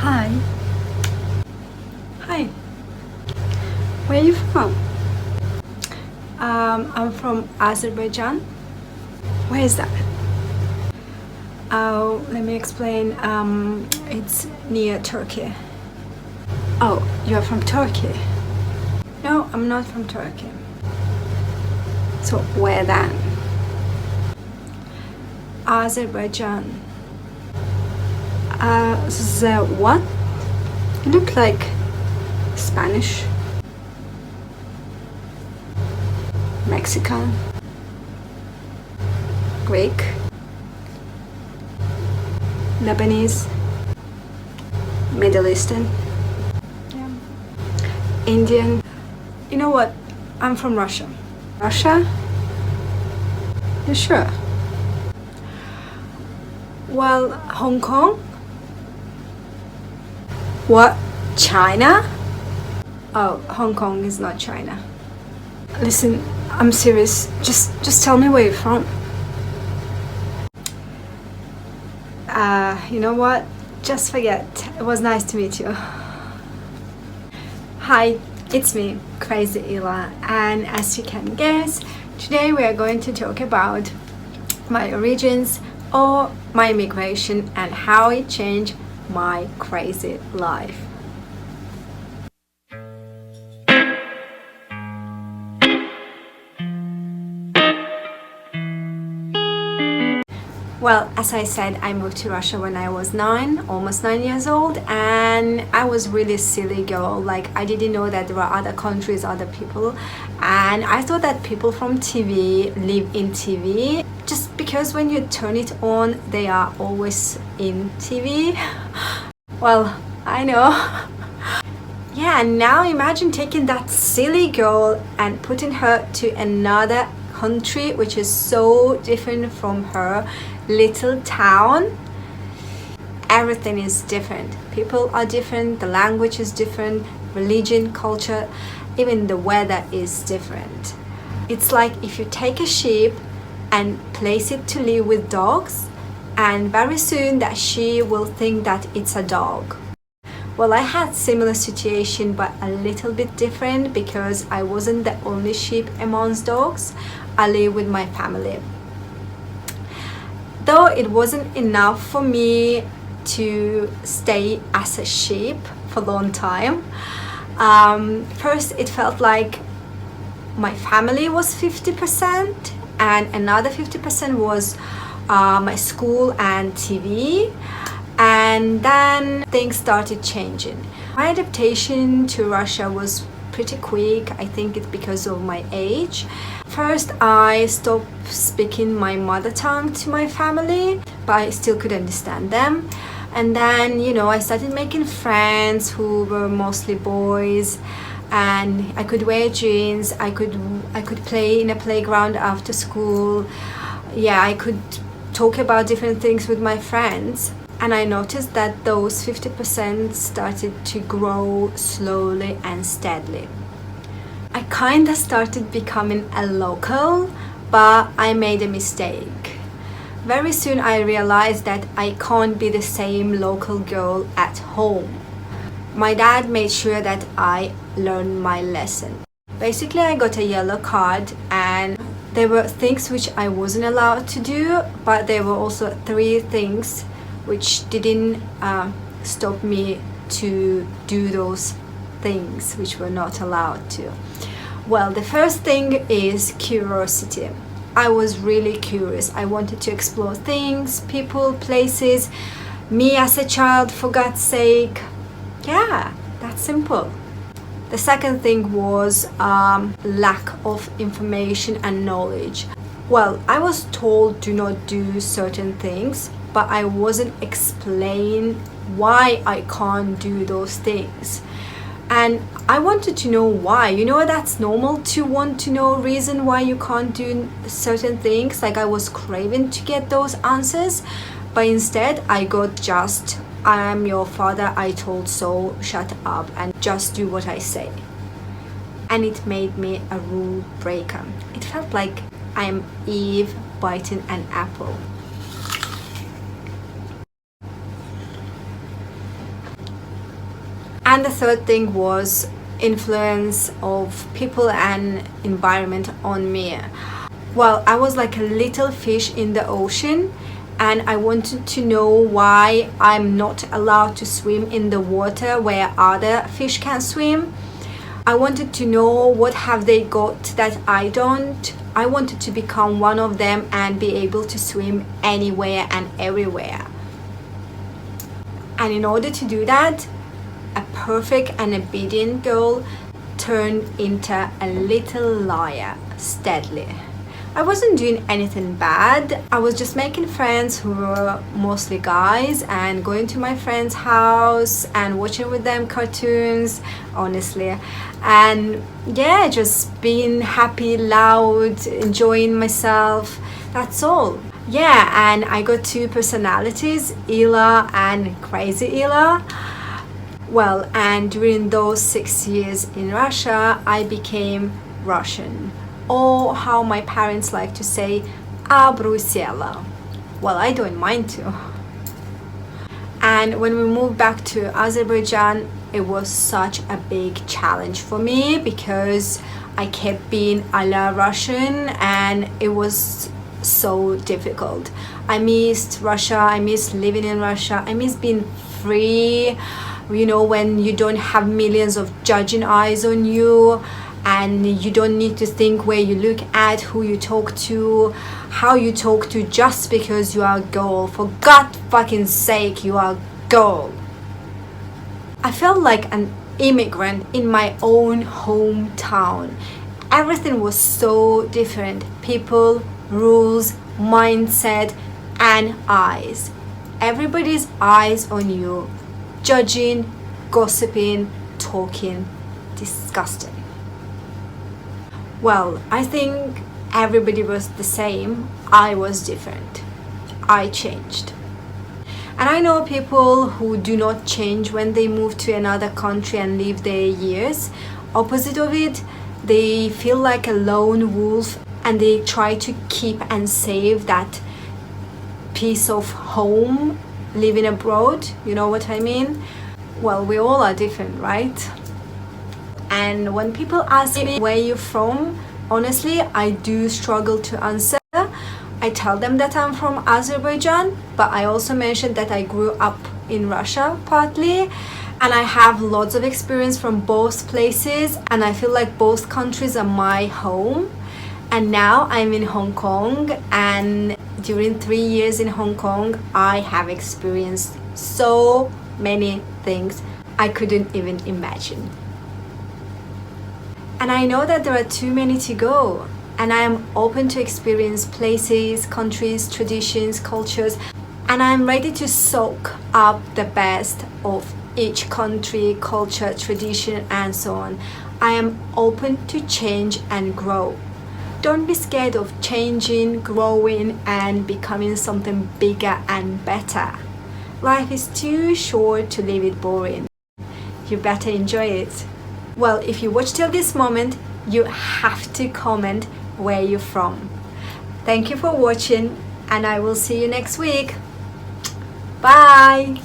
Hi. Hi. Where are you from? I'm from Azerbaijan. Where is that? Oh, let me explain. It's near Turkey. Oh, you're from Turkey? No, I'm not from Turkey. So where then? Azerbaijan. The what? You look like Spanish, Mexican, Greek, Lebanese, Middle Eastern, yeah. Indian. You know what? I'm from Russia. Russia? You sure? Well, Hong Kong? What? China? Oh, Hong Kong is not China. Listen, I'm serious. Just tell me where you're from. You know what? Just forget. It was nice to meet you. Hi, it's me, Crazy Ila, and as you can guess, today we are going to talk about my origins or my immigration and how it changed my crazy life. Well, as I said, I moved to Russia when I was almost 9 years old, and I was really silly girl. Like, I didn't know that there are other countries, other people, and I thought that people from TV live in TV just because when you turn it on, they are always in TV. Well, I know. Yeah, and now imagine taking that silly girl and putting her to another country which is so different from her little town. Everything is different. People are different, the language is different, religion, culture, even the weather is different. It's like if you take a sheep and place it to live with dogs, and very soon that sheep will think that it's a dog. Well, I had similar situation but a little bit different because I wasn't the only sheep amongst dogs. I live with my family. Though it wasn't enough for me to stay as a sheep for a long time. First it felt like my family was 50% and another 50% was my school and TV. And then things started changing. My adaptation to Russia was pretty quick. I think it's because of my age. First, I stopped speaking my mother tongue to my family, but I still could understand them. And then, I started making friends who were mostly boys, and I could wear jeans. I could play in a playground after school. Yeah, I could talk about different things with my friends. And I noticed that those 50% started to grow slowly and steadily. I kind of started becoming a local, but I made a mistake. Very soon I realized that I can't be the same local girl at home. My dad made sure that I learned my lesson. Basically, I got a yellow card, and there were things which I wasn't allowed to do, but there were also 3 things which didn't stop me to do those things which were not allowed to. Well, the first thing is curiosity. I was really curious. I wanted to explore things, people, places, me as a child, for God's sake. Yeah, that's simple. The second thing was lack of information and knowledge. Well, I was told do not do certain things, but I wasn't explained why I can't do those things. And I wanted to know why. That's normal to want to know reason why you can't do certain things. Like, I was craving to get those answers, but instead I got just, I am your father, I told so, shut up and just do what I say. And it made me a rule breaker. It felt like I am Eve biting an apple. And the third thing was influence of people and environment on me. Well, I was like a little fish in the ocean, and I wanted to know why I'm not allowed to swim in the water where other fish can swim. I wanted to know what have they got that I don't. I wanted to become one of them and be able to swim anywhere and everywhere. And in order to do that, a perfect and obedient girl turned into a little liar steadily. I wasn't doing anything bad. I was just making friends who were mostly guys and going to my friend's house and watching with them cartoons, honestly. And yeah, just being happy, loud, enjoying myself. That's all. Yeah, and I got two personalities, Ella and Crazy Ella. Well, and during those 6 years in Russia, I became Russian. Or how my parents like to say, обрусела. Well, I don't mind to. And when we moved back to Azerbaijan, it was such a big challenge for me because I kept being a la Russian and it was so difficult. I missed Russia, I missed living in Russia, I missed being free, you know, when you don't have millions of judging eyes on you and you don't need to think where you look at, who you talk to, how you talk to, just because you are a girl. For God fucking sake, you are a girl. I felt like an immigrant in my own hometown. Everything was so different. People, rules, mindset, and eyes. Everybody's eyes on you. Judging, gossiping, talking. Disgusting. Well, I think everybody was the same. I was different. I changed. And I know people who do not change when they move to another country and live there years. Opposite of it, they feel like a lone wolf and they try to keep and save that piece of home living abroad. You know what I mean? Well, we all are different, right? And when people ask me where you're from, honestly, I do struggle to answer. I tell them that I'm from Azerbaijan, but I also mentioned that I grew up in Russia partly, and I have lots of experience from both places, and I feel like both countries are my home. And now I'm in Hong Kong, and during 3 years in Hong Kong, I have experienced so many things I couldn't even imagine. And I know that there are too many to go, and I am open to experience places, countries, traditions, cultures, and I'm ready to soak up the best of each country, culture, tradition, and so on. I am open to change and grow. Don't be scared of changing, growing, and becoming something bigger and better. Life is too short to leave it boring. You better enjoy it. Well, if you watch till this moment, you have to comment where you're from. Thank you for watching, and I will see you next week. Bye!